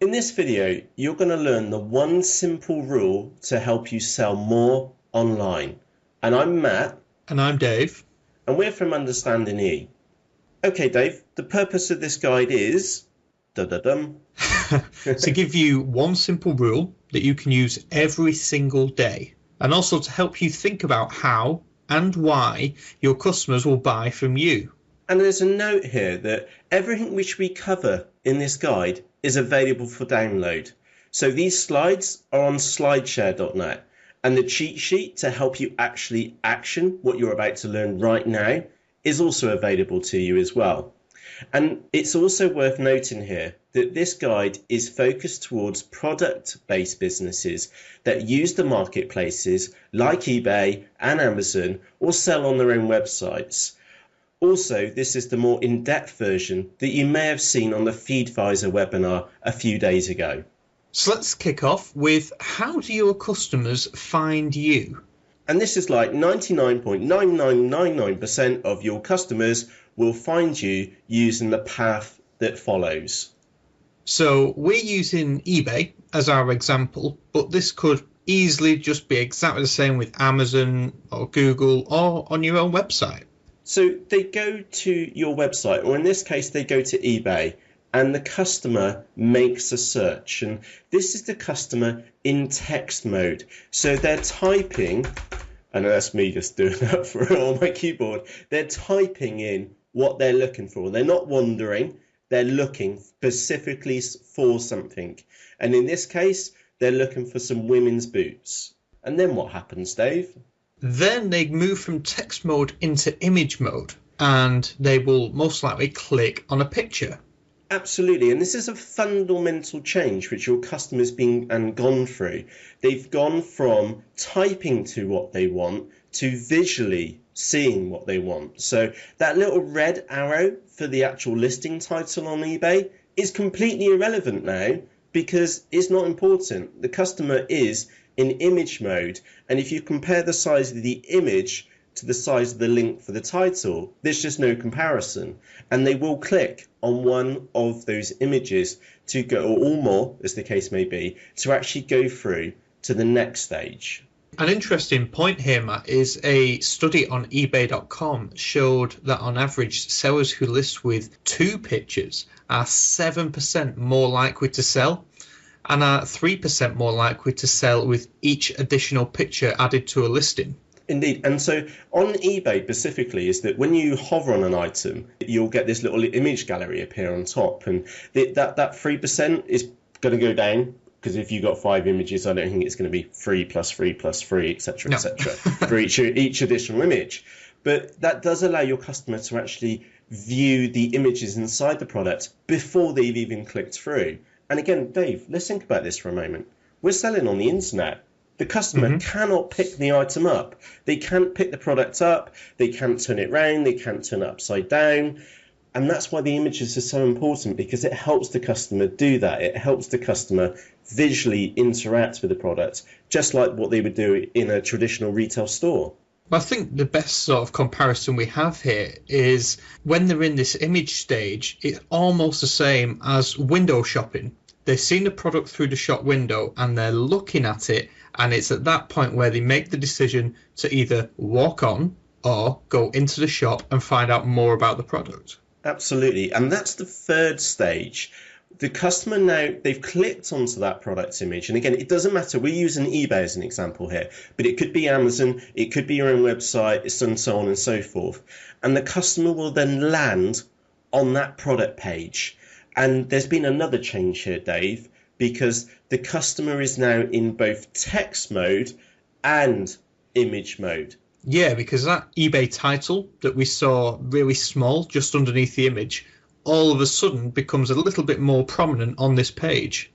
In this video, you're going to learn the one simple rule to help you sell more online. And I'm Matt. And I'm Dave. And we're from Understanding E. Okay, Dave, the purpose of this guide is da-da-dum. To give you one simple rule that you can use every single day, and also to help you think about how and why your customers will buy from you. And there's a note here that everything which we cover in this guide is available for download. So these slides are on slideshare.net, and the cheat sheet to help you actually action what you're about to learn right now is also available to you as well. And it's also worth noting here that this guide is focused towards product-based businesses that use the marketplaces like eBay and Amazon or sell on their own websites. Also, this is the more in-depth version that you may have seen on the Feedvisor webinar a few days ago. So let's kick off with, how do your customers find you? And this is like 99.9999% of your customers will find you using the path that follows. So we're using eBay as our example, but this could easily just be exactly the same with Amazon or Google or on your own website. So they go to your website, or in this case, they go to eBay, and the customer makes a search. And this is the customer in text mode. So they're typing, and that's me just doing that for on my keyboard. They're typing in what they're looking for. They're not wandering. They're looking specifically for something. And in this case, they're looking for some women's boots. And then what happens, Dave? Then they move from text mode into image mode, and they will most likely click on a picture. Absolutely, and this is a fundamental change which your customers been and gone through. They've gone from typing to what they want to visually seeing what they want. So that little red arrow for the actual listing title on eBay is completely irrelevant now because it's not important. The customer is in image mode, and if you compare the size of the image to the size of the link for the title, there's just no comparison, and they will click on one of those images to go, or more as the case may be, to actually go through to the next stage. An interesting point here, Matt, is a study on ebay.com showed that on average sellers who list with 2 pictures are 7% more likely to sell, and are 3% more likely to sell with each additional picture added to a listing. Indeed, and so on eBay specifically is that when you hover on an item, you'll get this little image gallery appear on top, and that 3% is going to go down, because if you got 5 images, I don't think it's going to be 3 plus 3 plus 3, etc., No. etc., for each additional image. But that does allow your customer to actually view the images inside the product before they've even clicked through. And again, Dave, let's think about this for a moment. We're selling on the internet. The customer cannot pick the item up. They can't pick the product up. They can't turn it round. They can't turn it upside down. And that's why the images are so important, because it helps the customer do that. It helps the customer visually interact with the product, just like what they would do in a traditional retail store. Well, I think the best sort of comparison we have here is when they're in this image stage, it's almost the same as window shopping. They've seen the product through the shop window and they're looking at it, and it's at that point where they make the decision to either walk on or go into the shop and find out more about the product. Absolutely. And that's the third stage. The customer now, they've clicked onto that product image. And again, it doesn't matter. We're using eBay as an example here, but it could be Amazon, it could be your own website, and so on and so forth. And the customer will then land on that product page. And there's been another change here, Dave, because the customer is now in both text mode and image mode. Yeah, because that eBay title that we saw really small just underneath the image all of a sudden becomes a little bit more prominent on this page.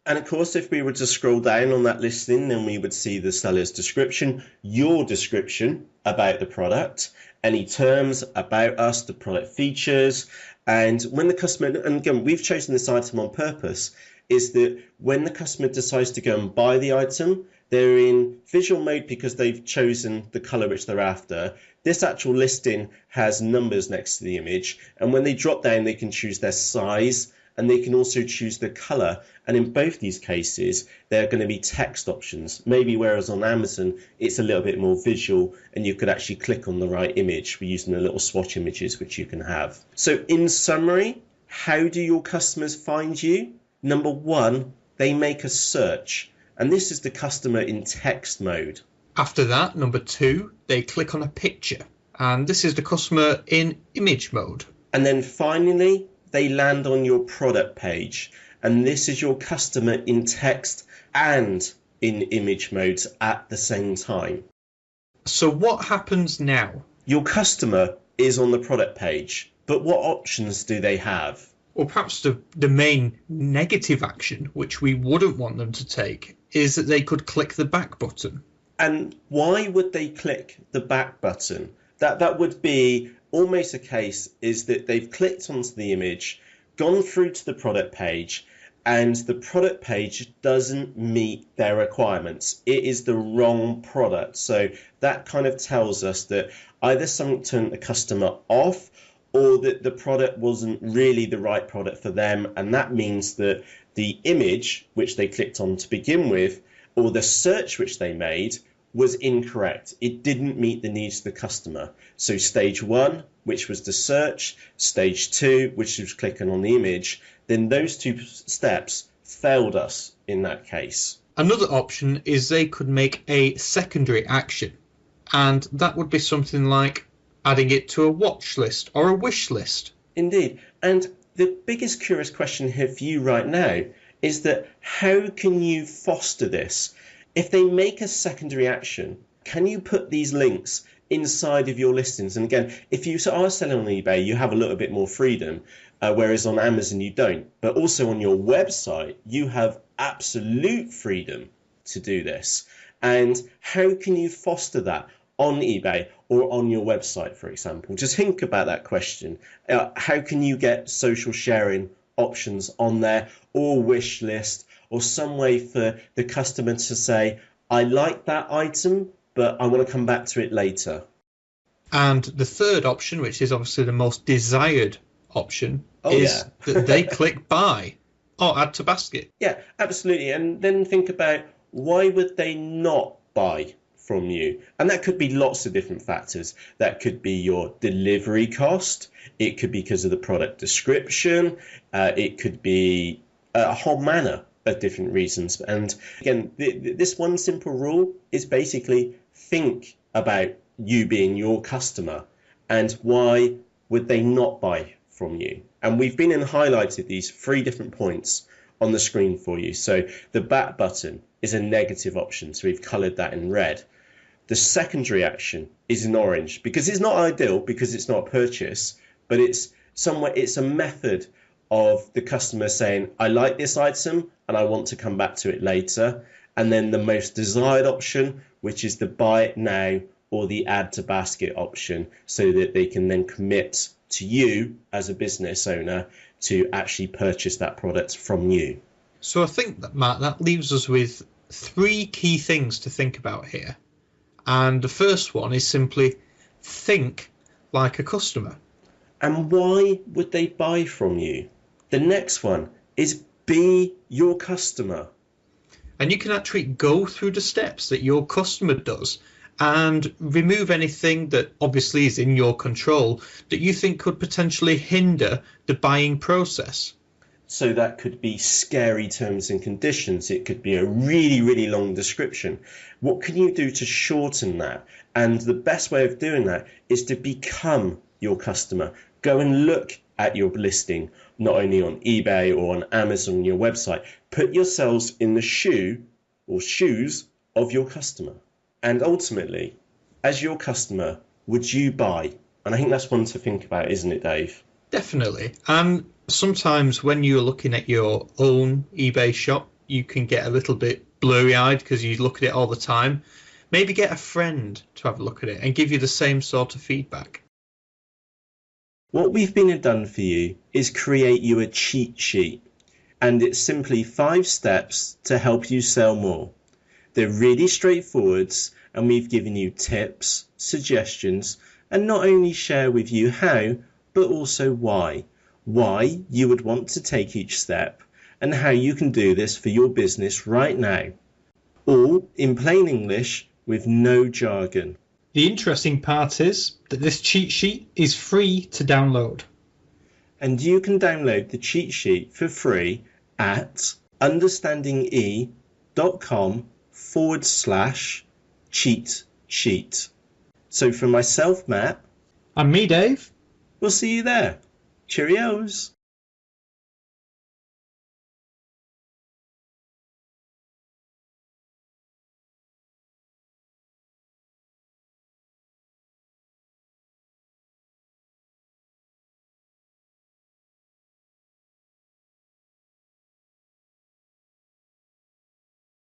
And of course, if we were to scroll down on that listing, then we would see the seller's description, your description about the product, any terms about us, the product features. And when the customer, and again, we've chosen this item on purpose, is that when the customer decides to go and buy the item, they're in visual mode because they've chosen the color which they're after. This actual listing has numbers next to the image, and when they drop down, they can choose their size and they can also choose the color. And in both these cases, there are going to be text options. Maybe whereas on Amazon, it's a little bit more visual and you could actually click on the right image. We're using the little swatch images which you can have. So in summary, how do your customers find you? Number one, they make a search, and this is the customer in text mode. After that, number two, they click on a picture, and this is the customer in image mode. And then finally, they land on your product page, and this is your customer in text and in image modes at the same time. So what happens now? Your customer is on the product page, but what options do they have? Or perhaps the main negative action, which we wouldn't want them to take, is that they could click the back button. And why would they click the back button? That would be almost a case is that they've clicked onto the image, gone through to the product page, and the product page doesn't meet their requirements. It is the wrong product. So that kind of tells us that either something turned the customer off, or that the product wasn't really the right product for them. And that means that the image which they clicked on to begin with, or the search which they made, was incorrect. It didn't meet the needs of the customer. So stage one, which was the search, stage two, which was clicking on the image, then those two steps failed us in that case. Another option is they could make a secondary action, and that would be something like adding it to a watch list or a wish list. Indeed. And the biggest curious question here for you right now is that how can you foster this? If they make a secondary action, can you put these links inside of your listings? And again, if you are selling on eBay, you have a little bit more freedom, whereas on Amazon you don't. But also on your website, you have absolute freedom to do this. And how can you foster that on eBay or on your website, for example? Just think about that question. How can you get social sharing options on there, or wish list, or some way for the customer to say, I like that item, but I want to come back to it later? And the third option, which is obviously the most desired option, is that they click buy or add to basket. Yeah, absolutely. And then think about, why would they not buy from you? And that could be lots of different factors. That could be your delivery cost. It could be because of the product description. It could be a whole manner of different reasons. And again, this one simple rule is basically think about you being your customer and why would they not buy from you. And we've been and highlighted these 3 different points on the screen for you. So the back button is a negative option, so we've coloured that in red. The secondary action is in orange because it's not ideal, because it's not a purchase, but it's a method of the customer saying, I like this item and I want to come back to it later. And then the most desired option, which is the buy it now or the add to basket option, so that they can then commit to you as a business owner to actually purchase that product from you. So I think that, Matt, that leaves us with 3 key things to think about here. And the first one is simply think like a customer. And why would they buy from you? The next one is be your customer. And you can actually go through the steps that your customer does and remove anything that obviously is in your control that you think could potentially hinder the buying process. So that could be scary terms and conditions. It could be a really, really long description. What can you do to shorten that? And the best way of doing that is to become your customer. Go and look at your listing, not only on eBay or on Amazon, your website. Put yourselves in the shoe or shoes of your customer. And ultimately, as your customer, would you buy? And I think that's one to think about, isn't it, Dave? Definitely. And sometimes when you're looking at your own eBay shop, you can get a little bit blurry-eyed because you look at it all the time. Maybe get a friend to have a look at it and give you the same sort of feedback. What we've been and done for you is create you a cheat sheet. And it's simply 5 steps to help you sell more. They're really straightforward, and we've given you tips, suggestions, and not only share with you how, but also why. why you would want to take each step, and how you can do this for your business right now. All in plain English with no jargon. The interesting part is that this cheat sheet is free to download. And you can download the cheat sheet for free at understandinge.com/cheat sheet. So for myself, Matt, And me, Dave. we'll see you there. Cheerios.